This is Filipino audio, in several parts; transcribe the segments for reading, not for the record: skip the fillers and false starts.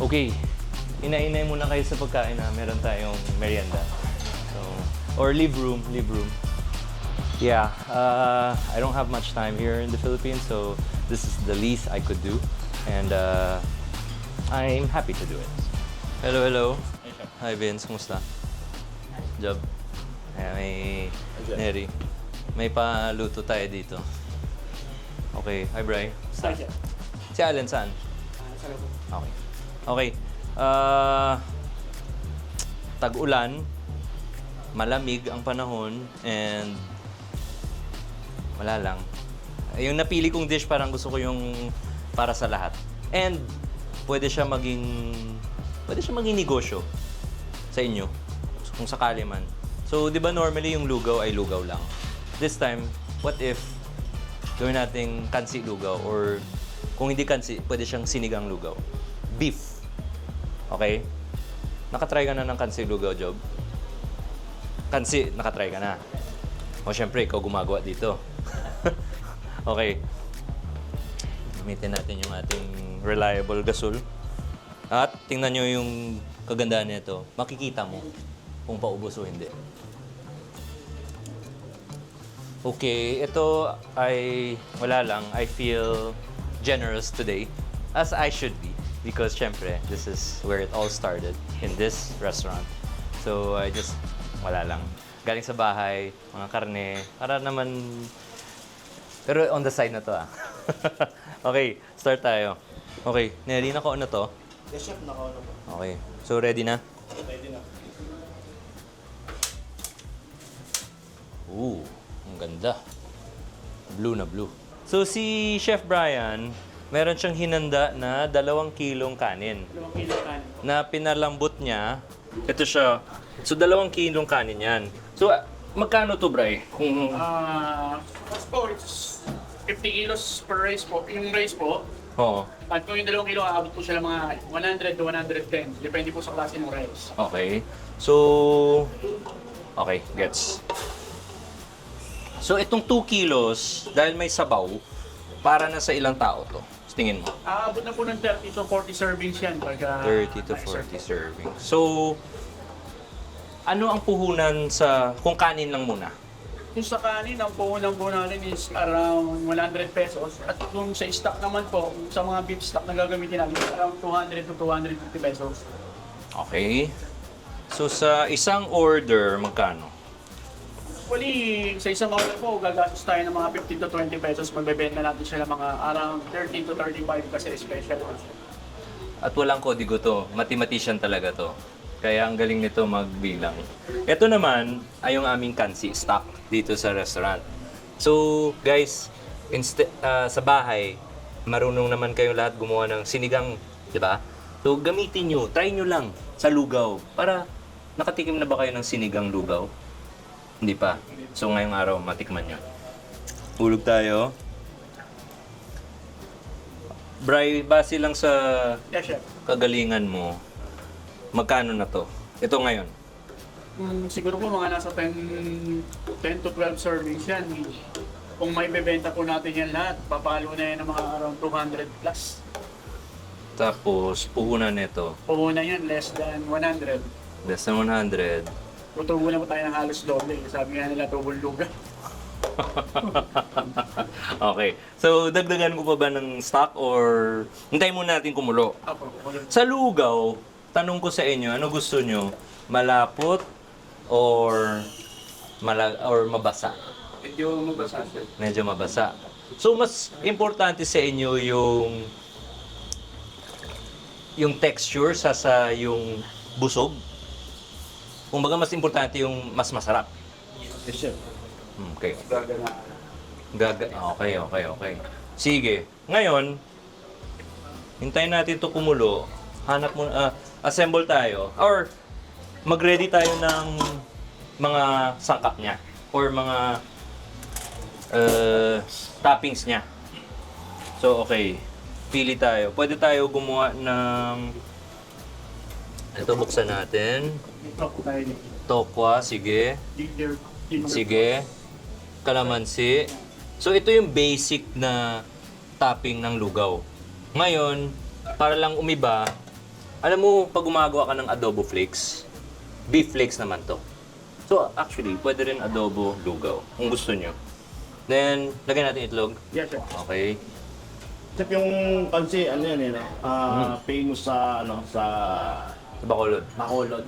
Okay, inainay muna kayo sa pagkain na meron tayong merienda. So, or leave room. Yeah, I don't have much time here in the Philippines, so this is the least I could do. And I'm happy to do it. Hello. Hi Vince, kumusta? Job. May Neri. May paluto tayo dito. Okay, hi Bri. Si Allen saan? Okay. Okay. Tag-ulan, malamig ang panahon, and wala lang. Yung napili kong dish parang gusto ko yung para sa lahat. And pwede siya maging negosyo sa inyo kung sakali man. So, 'di ba normally yung lugaw ay lugaw lang. This time, what if gawin nating kansi lugaw, or kung hindi kansi, pwede siyang sinigang lugaw. Beef. Okay? Nakatry ka na ng kansi lugaw, Job? Kansi, nakatry ka na. O syempre, ikaw gumagawa dito. Okay. Gamitin natin yung ating reliable gasol. At tingnan nyo yung kagandahan nito. Makikita mo kung paubos o hindi. Okay, ito ay wala lang. I feel generous today, as I should be, because syempre, this is where it all started, in this restaurant. So I just, wala lang. Galing sa bahay, mga karne, para naman, pero on the side na to ah. Okay, start tayo. Okay, Nelly, nakaon na to? Yes, chef. Nakauna po. Okay, so ready na? Ready na. Ooh, ang ganda. Blue na blue. So si Chef Brian, meron siyang hinanda na 2 kilong kanin 2 kilo kanin po. na pinalambot niya. Ito siya. So 2 kilong kanin yan. So magkano to, Bri? Kung First po, it's 50 kilos per rice po. Yung rice po, Oo. at kung yung 2 kilo, aabot po siya ng mga 100 to 110. Depende po sa klase ng rice. Okay. So okay, gets. So itong 2 kilos, dahil may sabaw, para na sa ilang tao to? Tingin mo? Aabot na po ng 30 to 40 servings yan. Pagka 30 to 40 servings. So, ano ang puhunan sa, kung kanin lang muna? Kung sa kanin, ang puhunan po natin is around 100 pesos. At kung sa stock naman po, sa mga beef stock na gagamitin natin, around 200 to 250 pesos. Okay. So, sa isang order, magkano? Actually, sa isang order po, gagastos tayo ng mga 15 to 20 pesos. Magbebenta natin siya ng mga around 30 to 35 kasi special po siya. At walang kodigo to. Mathematician talaga to. Kaya ang galing nito magbilang. Ito naman ay yung aming kansi stock dito sa restaurant. So, guys, sa bahay, marunong naman kayong lahat gumawa ng sinigang, di ba? So, gamitin nyo, try nyo lang sa lugaw. Para nakatikim na ba kayo ng sinigang lugaw? Hindi pa. So, ngayong araw, matikman nyo. Hulog tayo. Bri, base lang sa Yes, chef. kagalingan mo, magkano na to? Ito ngayon. Siguro po mga nasa 10 to 12 servings yan. Kung may bebenta po natin yan lahat, papalo na yan ng mga around 200 plus. Tapos, puhunan nito. Puhunan yan, less than 100. Less than 100. Tutubo na po tayo ng halos doble. Sabi nga nila, tubol luga. Okay. So, dagdagan ko pa ba ng stock or hintayin muna natin kumulo? Apo, Sa lugaw, tanong ko sa inyo, ano gusto nyo? Malapot or mabasa? medyo mabasa siya. Medyo mabasa. So, mas importante sa inyo yung texture sa yung busog. Kumbaga mas importante yung mas masarap. Yes, chef. Okay. Gagana. Okay. Sige. Ngayon, hintayin natin to kumulo. Hanap mo, assemble tayo. Or, mag-ready tayo ng mga sangkap niya. Or mga toppings niya. So, okay. Pili tayo. Pwede tayo gumawa ng... Ito, buksan natin. Ito tayo dito. Tokwa, sige. Ginger. Sige. Kalamansi. So, ito yung basic na topping ng lugaw. Ngayon, para lang umiba, Alam mo, pag gumagawa ka ng adobo flakes, beef flakes naman to. So, actually, pwede rin adobo lugaw, kung gusto nyo. Then, lagyan natin itlog. Yes, sir. Okay. Chef, yung kansi, ano yan eh, no? Famous sa, sa Sa Bacolod. Bacolod.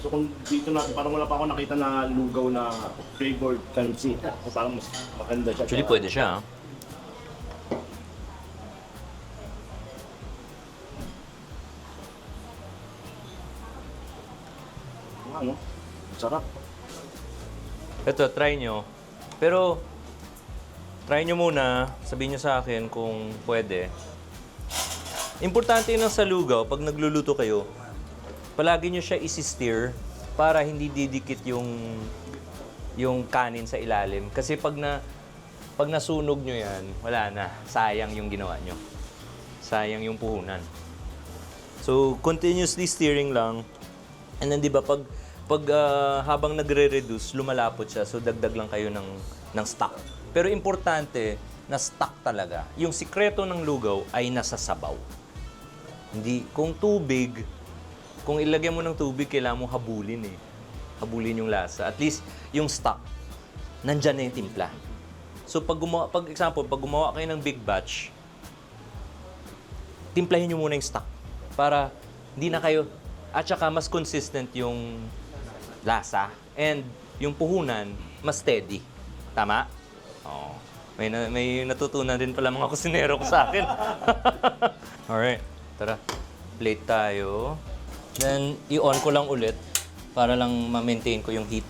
So kung dito natin, parang wala pa ako nakita na lugaw na flavored kansi. So parang mas maganda siya. Actually, pwede siya. Ano? Sarap. Ito, try nyo. Pero, try nyo muna. Sabihin nyo sa akin kung pwede. Importante yun sa lugaw, pag nagluluto kayo, palagi nyo siya isi-stir para hindi didikit yung kanin sa ilalim. Kasi pag nasunog nyo yan, wala na. Sayang yung ginawa nyo. Sayang yung puhunan. So, continuously stirring lang. And then, di ba, pag habang nagre-reduce, lumalapot siya. So, dagdag lang kayo ng stock. Pero importante na stock talaga. Yung sikreto ng lugaw ay nasa sabaw. Hindi, kung tubig, kung ilagyan mo ng tubig, kailangan mo habulin eh. Habulin yung lasa. At least, yung stock, nandyan na yung timpla. So, pag gumawa kayo ng big batch, timplahin nyo muna yung stock para hindi na kayo, at saka mas consistent yung lasa and yung puhunan mas steady. Tama? Oo. May natutunan din pala mga kusinero ko sa akin. Alright. Tara. Plate tayo. Then, i-on ko lang ulit para lang ma-maintain ko yung heat.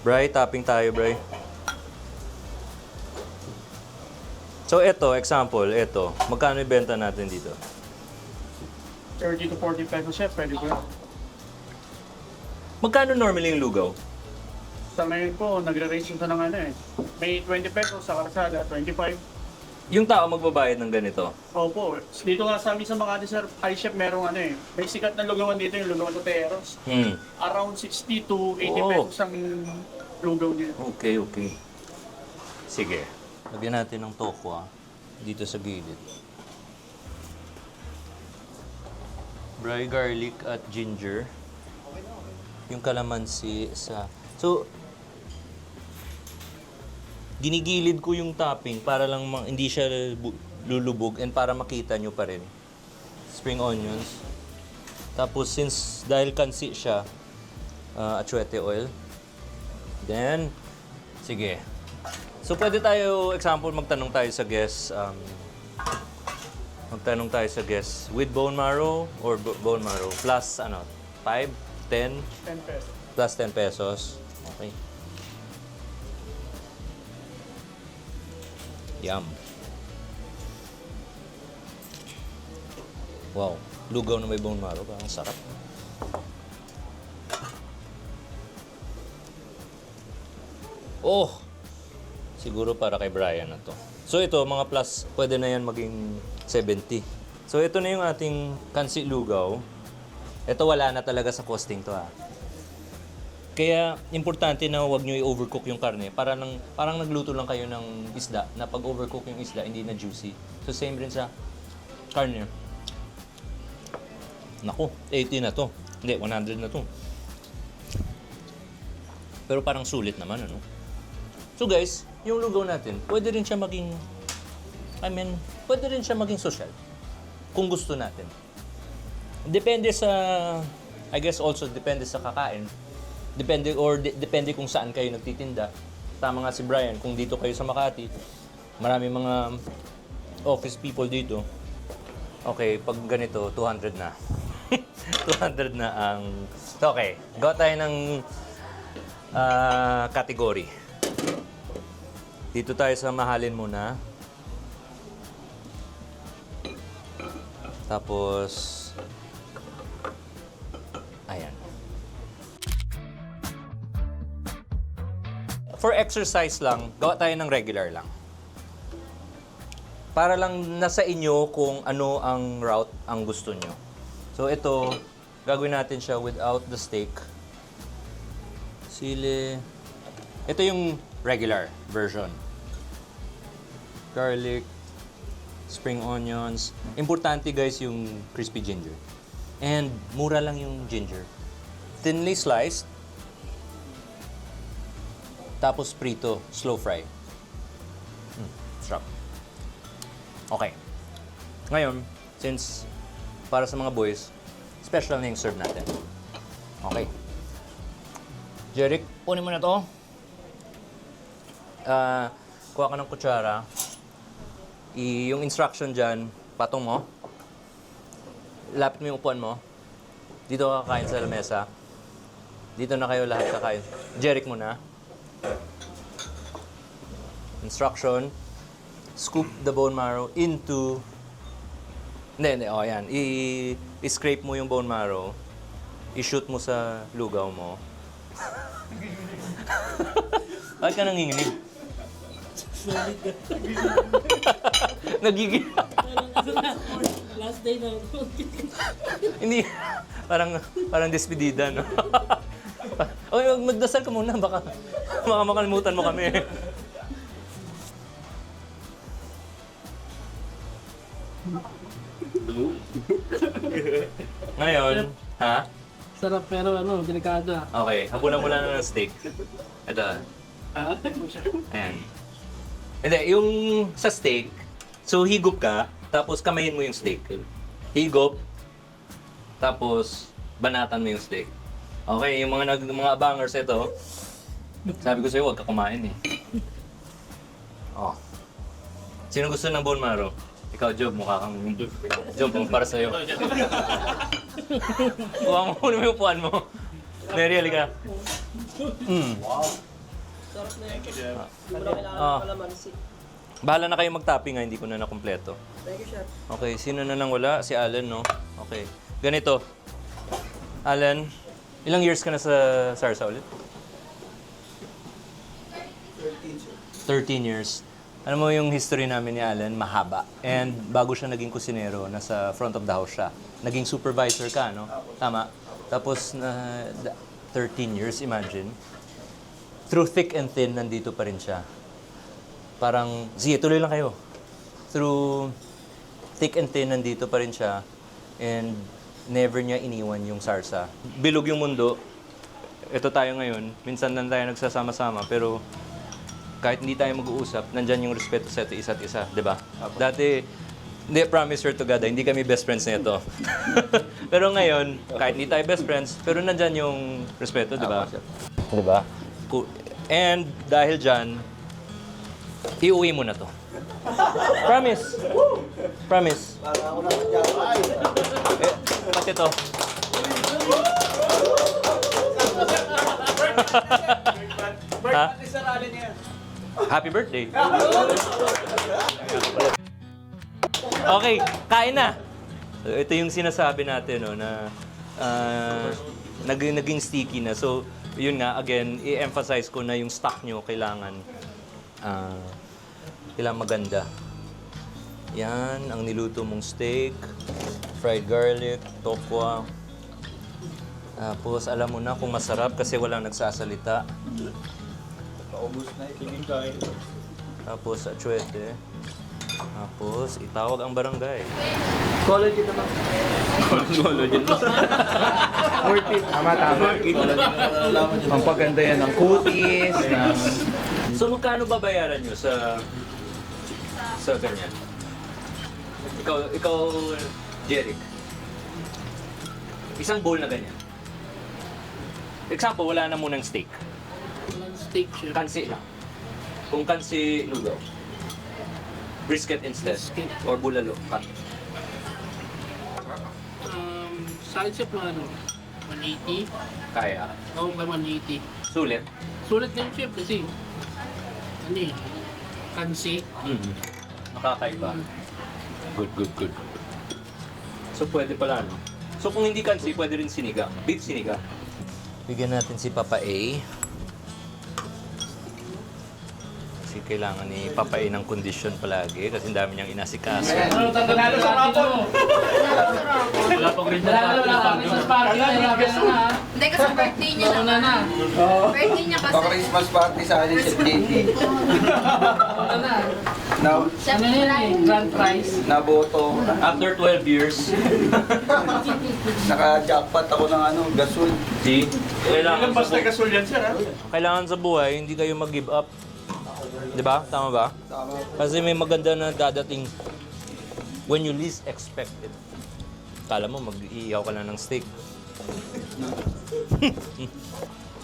Bray, topping tayo, Bray. So, example, magkano ibenta natin dito? 30 to 40 pesos, chef. Pwede ko yan. Magkano normally yung lugaw? Sa ngayon po, nagre-range sa ng ano eh. May 20 pesos sa Karsada, 25. Yung tao magbabayad ng ganito. Opo. Dito nga sa amin sa Makati, sir, chef, merong ano eh. May sikat na lugawan dito, yung lugawan Toteros. Around 60 to 80 pesos ang lugaw niya. Okay. Sige. Lagyan natin ng tokwa dito sa gilid. Dry garlic at ginger. Yung kalamansi sa... So, ginigilid ko yung topping para lang hindi siya lulubog and para makita nyo pa rin. Spring onions. Tapos, dahil kansi siya, achuete oil. Then, sige. So, pwede tayo, example, magtanong tayo sa guest. With bone marrow or bone marrow plus 5, 10 10 pesos. plus 10 pesos. Okay. Yum. Wow, lugaw na may bone marrow, parang sarap. Oh! Siguro para kay Brian na to. So ito, mga plus, pwede na yan maging 70. So ito na yung ating kansi lugaw. Ito wala na talaga sa costing to Kaya importante na huwag nyo i-overcook yung karne. Parang nagluto lang kayo ng isda na pag overcook yung isda, hindi na juicy. So same rin sa karne. Naku, 80 na to. Hindi, 100 na to. Pero parang sulit naman, ano? So guys, yung lugaw natin, pwede rin siya maging social. Kung gusto natin. Depende sa, I guess also depende sa kakain. Depende kung saan kayo nagtitinda. Tama nga si Brian, kung dito kayo sa Makati, marami mga office people dito. Okay, pag ganito, 200 na. 200 na ang... Okay, gawa tayo ng category. Dito tayo sa mahalin muna. Tapos, ayan. For exercise lang, gawa tayo ng regular lang. Para lang nasa inyo kung ano ang route ang gusto nyo. So ito, gagawin natin siya without the steak. Sili. Ito yung regular version. Garlic, spring onions. Importante guys yung crispy ginger. And mura lang yung ginger. Thinly sliced. Tapos prito, slow fry. Sarap. Okay. Ngayon, since para sa mga boys, special na yung serve natin. Okay. Jeric, kunin mo na to. Kuha ka ng kutsara. Yung instruction dyan, patong mo. Lapit mo yung upuan mo. Dito ka kakain sa lamesa. Dito na kayo lahat kakain. Jeric muna. Instruction. Scoop the bone marrow into... Hindi. O, yan. I-scrape mo yung bone marrow. I-shoot mo sa lugaw mo. Bakit ka nanginginig? Nagiging... Last day na. Hindi. Parang despedida, no? Okay, magdasal ka muna. Baka makalimutan mo kami. Ngayon, ha? Sarap pero delikado ah. Okay, habulan mo lang ng steak. Ito. Ayan. Hindi, yung sa steak, so higop ka, tapos kamayin mo yung steak. Higop, tapos banatan mo yung steak. Okay, yung mga abangers ito, sabi ko sa'yo, huwag ka kumain eh. Oh. Sino gusto ng bone marrow? Ikaw, Job, mukha kang... Job, para sa'yo. Kuha mo muna yung upuan mo. Mary, halika. Sarap na yun. Ah. Hindi mo na kailangan ng kalamansi. Bahala na kayo mag-topping nga, hindi ko na nakumpleto. Thank you, chef. Okay, sino na lang wala? Si Alan, no? Okay. Ganito. Alan, ilang years ka na sa Sarsa ulit? 13 years. Alam mo yung history namin ni Alan, mahaba. And bago siya naging kusinero, nasa front of the house siya. Naging supervisor ka, no? Tama. Tapos, 13 years, imagine. Through thick and thin, nandito pa rin siya. Parang, sige, tuloy lang kayo. Through thick and thin, nandito pa rin siya. And never niya iniwan yung Sarsa. Bilog yung mundo. Ito tayo ngayon. Minsan lang tayo nagsasama-sama. Pero kahit hindi tayo mag-uusap, nandyan yung respeto sa isa't isa. Di ba? Dati, hindi, promise her to God, hindi kami best friends na ito. Pero ngayon, kahit hindi tayo best friends, pero nandyan yung respeto, di ba? Di ba? And dahil dyan, iuwi mo na to. Promise. Promise. Pati to. Ha? Happy birthday. Okay, kain na. So, ito yung sinasabi natin, no, na naging sticky na. So, yun nga, again, i-emphasize ko na yung stock nyo kailangan maganda. Yan, ang niluto mong steak, fried garlic, tokwa. Tapos, alam mo na kung masarap kasi walang nagsasalita. Tapos, atsuete. Tapos, itawag ang barangay. College naman. Worth it. Tama. Ang paganda yan ng kutis, ng... So, magkano babayaran nyo sa ganyan? Ikaw, Jeric. Isang bowl na ganyan. Example, wala na munang steak. Walang steak, chef. Kansi lang. Kung kansi, lugaw. Brisket instead. Brisket. Or bulalo. Cut. Side chef na 180. Kaya. Oo, ba 180. Sulit. Sulit na yung chef kasi kansi. Nakakaiba. Good. So, pwede pala, no? So, kung hindi kansi, pwede rin siniga. Beef siniga. Bigyan natin si Papa A. Kasi kailangan ni Papa A ng kondisyon palagi kasi ang dami niyang inasikaso. Nanalo sa kapo! Wala pang Christmas party. Hindi kasi birthday niya na. Birthday niya kasi. Pa-Christmas party sa alis sa JT. Ano yun eh, grand prize. Naboto. After 12 years, Naka-jackpot ako ng gasol. see, Ilang basta gasol yan, sir, ha? kailangan sa buhay, hindi kayo mag-give up. Di ba? Tama ba? Tama. Kasi may maganda na dadating when you least expect it. Kala mo, mag-iiyaw ka lang ng steak.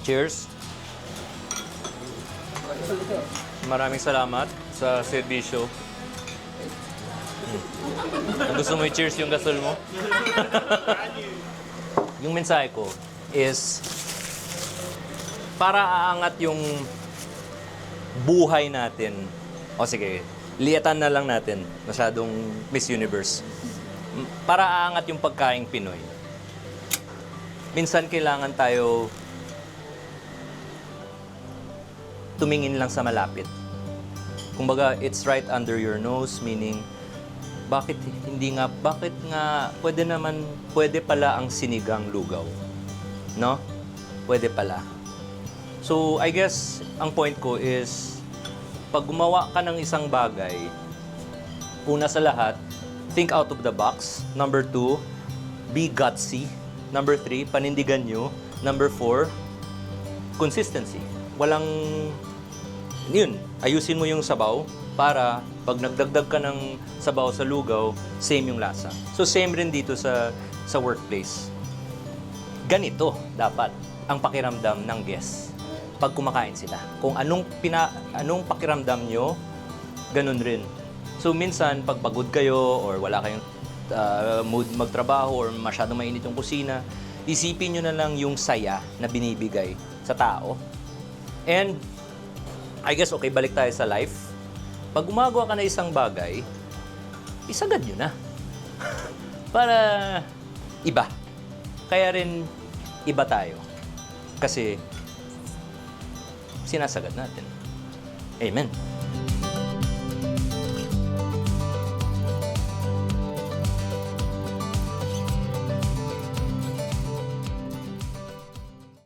Cheers! Maraming salamat sa serbisyo. Kung gusto mo i-cheers yung gasol mo. Yung mensahe ko is para aangat yung buhay natin. O sige, liatan na lang natin. Masyadong Miss Universe. Para aangat yung pagkaing Pinoy. Minsan kailangan tayo tumingin lang sa malapit. Kumbaga, it's right under your nose, meaning, bakit nga, pwede pala ang sinigang lugaw. No? Pwede pala. So, I guess, ang point ko is, pag gumawa ka ng isang bagay, una sa lahat, think out of the box. Number 2, be gutsy. Number 3, panindigan nyo. Number 4, consistency. Ayusin mo yung sabaw para pag nagdagdag ka ng sabaw sa lugaw, same yung lasa. So same rin dito sa workplace. Ganito dapat ang pakiramdam ng guests pag kumakain sila. Kung anong pakiramdam nyo, ganun rin. So minsan, pag pagod kayo or wala kayong mood magtrabaho or masyadong mainit yung kusina, isipin nyo na lang yung saya na binibigay sa tao. And I guess, okay, balik tayo sa life. Pag gumagawa ka na isang bagay, isagad nyo na. Para iba. Kaya rin, iba tayo. Kasi, sinasagad natin. Amen.